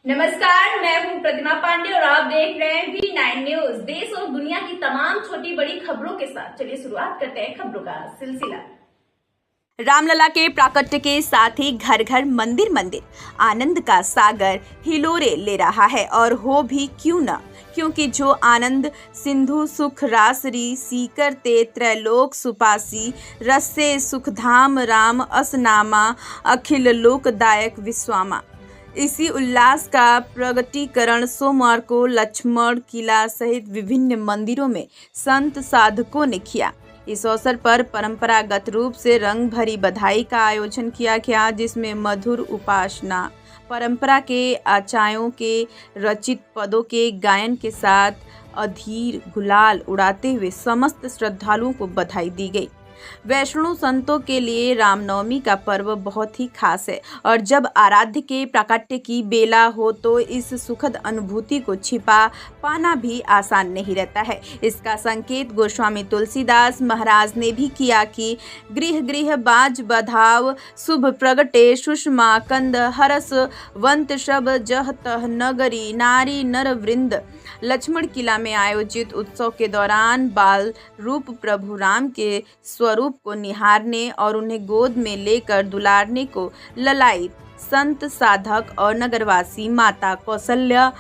नमस्कार, मैं हूं प्रतिमा पांडे और आप देख रहे हैं V9 न्यूज। देश और दुनिया की तमाम छोटी बड़ी खबरों के साथ चलिए शुरुआत करते हैं खबरों का सिलसिला। रामलला के प्राकट्य के साथ ही घर घर मंदिर मंदिर आनंद का सागर हिलोरे ले रहा है। और हो भी क्यों न, क्योंकि जो आनंद सिंधु सुख रासरी सीकर ते त्रैलोक सुपासी रसे सुखधाम राम असनामा अखिल लोकदायक विश्वामा। इसी उल्लास का प्रगटीकरण सोमवार को लक्ष्मण किला सहित विभिन्न मंदिरों में संत साधकों ने किया। इस अवसर पर परंपरागत रूप से रंग भरी बधाई का आयोजन किया गया, जिसमें मधुर उपासना, परंपरा के आचार्यों के रचित पदों के गायन के साथ अधीर गुलाल उड़ाते हुए समस्त श्रद्धालुओं को बधाई दी गई। वैष्णव संतों के लिए रामनवमी का पर्व बहुत ही खास है और जब आराध्य के प्राकट्य की बेला हो तो इस सुखद अनुभूति को छिपा पाना भी आसान नहीं रहता है। इसका संकेत गोस्वामी तुलसीदास महाराज ने भी किया कि गृह गृह बाज बधाव शुभ प्रगटे सुषमा कंद हरस वंत शब जह तह नगरी नारी नर वृंद। लक्ष्मण किला में आयोजित उत्सव के दौरान बाल रूप प्रभु राम के स्वरूप को निहारने और उन्हें गोद में लेकर दुलारने को ललायित संत साधक और नगरवासी माता कौशल्या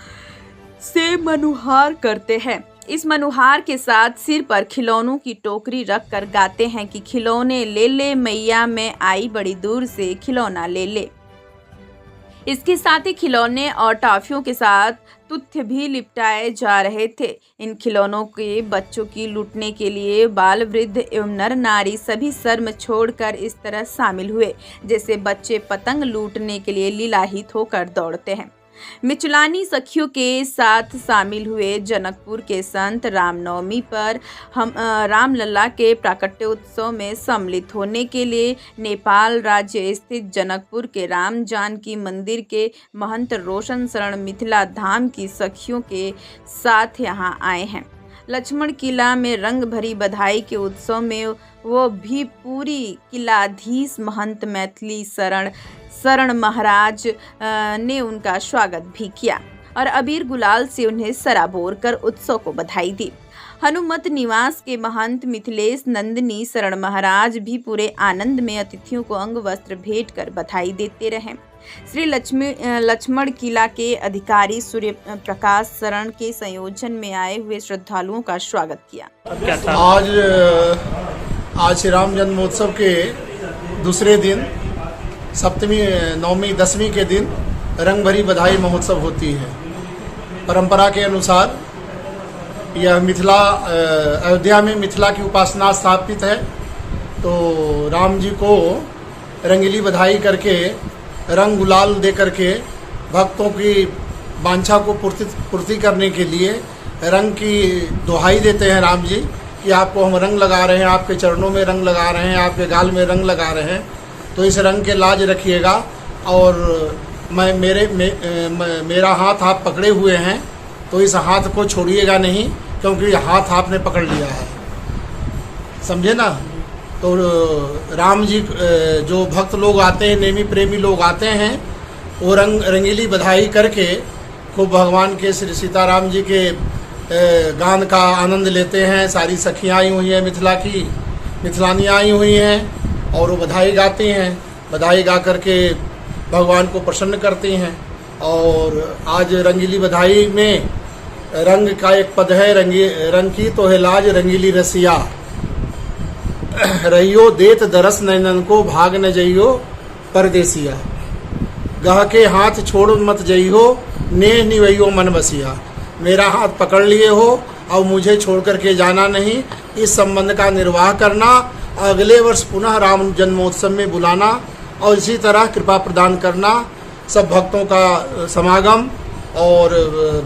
से मनुहार करते हैं। इस मनुहार के साथ सिर पर खिलौनों की टोकरी रखकर गाते हैं कि खिलौने ले ले मैया, मैं आई बड़ी दूर से खिलौना ले ले। इसके साथ ही खिलौने और टॉफियों के साथ तुथ्य भी लिपटाए जा रहे थे। इन खिलौनों के बच्चों की लूटने के लिए बाल वृद्ध एवं नर नारी सभी शर्म छोड़कर इस तरह शामिल हुए जैसे बच्चे पतंग लूटने के लिए लीलाहित होकर दौड़ते हैं। मिचुलानी सखियों के साथ शामिल हुए जनकपुर के संत रामनवमी पर हम रामलला के प्राकट्य उत्सव में सम्मिलित होने के लिए नेपाल राज्य स्थित जनकपुर के राम जानकी मंदिर के महंत रोशन शरण मिथिला धाम की सखियों के साथ यहां आए हैं। लक्ष्मण किला में रंग भरी बधाई के उत्सव में वो भी पूरी किलाधीश महंत मैथिली शरण महाराज ने उनका स्वागत भी किया और अबीर गुलाल से उन्हें सराबोर कर उत्सव को बधाई दी। हनुमत निवास के महंत मिथिलेश नंदिनी शरण महाराज भी पूरे आनंद में अतिथियों को अंग वस्त्र भेंट कर बधाई देते रहे। श्री लक्ष्मण किला के अधिकारी सूर्य प्रकाश शरण के संयोजन में आए हुए श्रद्धालुओं का स्वागत किया। आज श्री राम जन्मोत्सव के दूसरे दिन सप्तमी नवमी दसवीं के दिन रंग भरी बधाई महोत्सव होती है। परंपरा के अनुसार यह अयोध्या में मिथिला की उपासना स्थापित है। तो राम जी को रंगीली बधाई करके रंग गुलाल दे करके भक्तों की वांछा को पूर्ति करने के लिए रंग की दुहाई देते हैं राम जी कि आपको हम रंग लगा रहे हैं, आपके चरणों में रंग लगा रहे हैं, आपके गाल में रंग लगा रहे हैं, तो इस रंग के लाज रखिएगा और मेरा हाथ आप पकड़े हुए हैं तो इस हाथ को छोड़िएगा नहीं, क्योंकि हाथ आपने पकड़ लिया है, समझे ना। तो राम जी जो भक्त लोग आते हैं, नेमी प्रेमी लोग आते हैं, वो रंगीली बधाई करके खूब भगवान के श्री सीताराम जी के गान का आनंद लेते हैं। सारी सखियाँ आई हुई हैं, मिथिलानियाँ आई हुई हैं और वो बधाई गाती हैं। बधाई गा करके भगवान को प्रसन्न करती हैं। और आज रंगीली बधाई में रंग का एक पद है, रंग की तो है लाज रंगीली रसिया, रहियो देत दरस नैनन को भाग न जइयो परदेसिया, गह के हाथ छोड़ मत जइयो नेह निवैयो मन बसिया। मेरा हाथ पकड़ लिए हो और मुझे छोड़ करके जाना नहीं, इस संबंध का निर्वाह करना, अगले वर्ष पुनः राम जन्मोत्सव में बुलाना और इसी तरह कृपा प्रदान करना। सब भक्तों का समागम और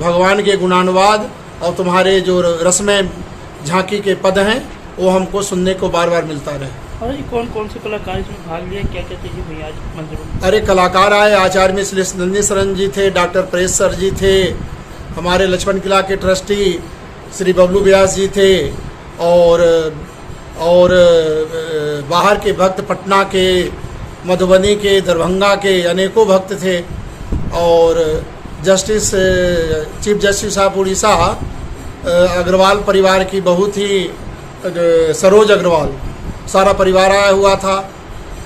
भगवान के गुणानुवाद और तुम्हारे जो रस्में झांकी के पद हैं वो हमको सुनने को बार बार मिलता रहे। और ये कौन कौन से कलाकार इसमें भाग लिया, क्या क्या चीजें हुई आज मंदिरों में? अरे कलाकार आए, आचार्य मिश्र नंदी शरण जी थे, डॉक्टर प्रेस सर जी थे, हमारे लक्ष्मण किला के ट्रस्टी श्री बबलू व्यास जी थे और बाहर के भक्त पटना के, मधुबनी के, दरभंगा के अनेकों भक्त थे। और justice chief justice of Orissa Agarwal परिवार की बहू थी सरोज अग्रवाल, सारा परिवार आया हुआ था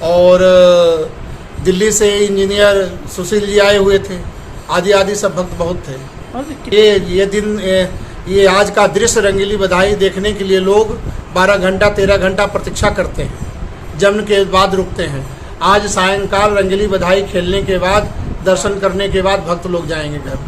और दिल्ली से इंजीनियर सुशील जी आए हुए थे, आदि सब भक्त बहुत थे। ये दिन ये आज का दृश्य रंगीली बधाई देखने के लिए लोग 12 घंटा 13 घंटा प्रतीक्षा करते हैं, जन्म के बाद रुकते हैं। आज सायंकाल रंगीली बधाई खेलने के बाद, दर्शन करने के बाद भक्त लोग जाएंगे घर।